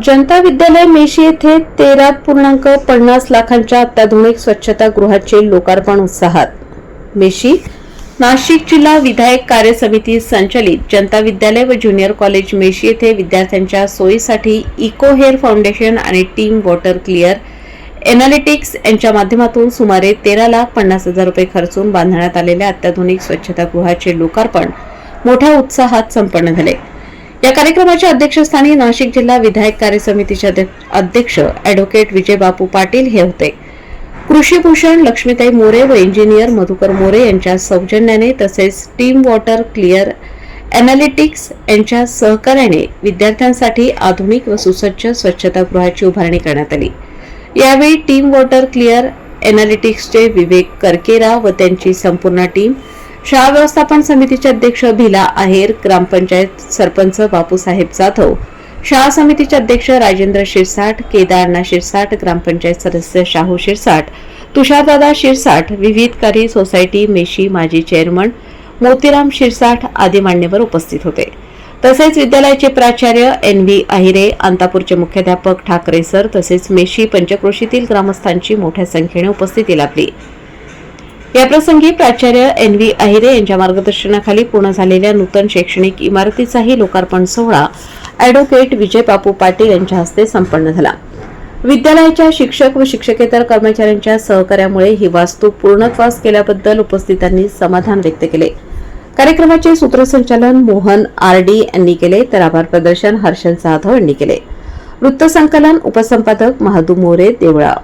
जनता विद्यालय मेशी येथे 13.50 लाखांच्या अत्याधुनिक स्वच्छतागृहाचे लोकार्पण उत्साहात। मेशी नाशिक जिल्हा विधायक कार्य समिती संचलित जनता विद्यालय व ज्युनियर कॉलेज मेशी येथे विद्यार्थ्यांच्या सोयीसाठी इको हेअर फाउंडेशन आणि टीम वॉटर क्लिअर एनालिटिक्स यांच्या माध्यमातून सुमारे 13,50,000 रुपये खर्चून बांधण्यात आलेल्या अत्याधुनिक स्वच्छतागृहाचे लोकार्पण मोठ्या उत्साहात संपन्न झाले। या कार्यक्रमाच्या अध्यक्षस्थानी नाशिक जिल्हा विधायक कार्य समितीचे अध्यक्ष ॲडव्होकेट विजय बापू पाटील हे होते। कृषी भूषण लक्ष्मीताई मोरे व इंजिनियर मधुकर मोरे यांच्या सौजन्याने तसेच टीम वॉटर क्लिअर एनालिटिक्स यांच्या सहकार्याने विद्यार्थ्यांसाठी आधुनिक व सुसज्ज स्वच्छतागृहाची उभारणी करण्यात आली। यावेळी टीम वॉटर क्लिअर एनालिटिक्सचे विवेक करकेरा व त्यांची संपूर्ण टीम, शाळा व्यवस्थापन समितीचे अध्यक्ष भिला आहेर, ग्रामपंचायत सरपंच बापूसाहेब जाधव, शाळा समितीचे अध्यक्ष राजेंद्र शिरसाट, केदारनाथ शिरसाट, ग्रामपंचायत सदस्य शाहू शिरसाट, तुषारदादा शिरसाट, विविधकारी सोसायटी मेशी माजी चेअरमन मोतीराम शिरसाट आदी मान्यवर उपस्थित होते। तसेच विद्यालयाचे प्राचार्य NV आहिरे, अंतापूरचे मुख्याध्यापक ठाकरे सर तसेच मेशी पंचक्रोशीतील ग्रामस्थांची मोठ्या संख्येने उपस्थिती लाभली। याप्रसंगी प्राचार्य NV आहिरे यांच्या मार्गदर्शनाखाली पूर्ण झालेल्या नूतन शैक्षणिक इमारतीचाही लोकार्पण सोहळा ॲडव्होकेट विजय बापू पाटील यांच्या हस्ते संपन्न झाला। विद्यालयाच्या शिक्षक व शिक्षकेतर कर्मचाऱ्यांच्या सहकार्यामुळे ही वास्तू पूर्णत्वास केल्याबद्दल उपस्थितांनी समाधान व्यक्त केले। कार्यक्रमाचे सूत्रसंचालन मोहन RD यांनी केले तर आभार प्रदर्शन हर्षल जाधव यांनी केले। वृत्तसंकलन उपसंपादक महादू मोरे देवळा।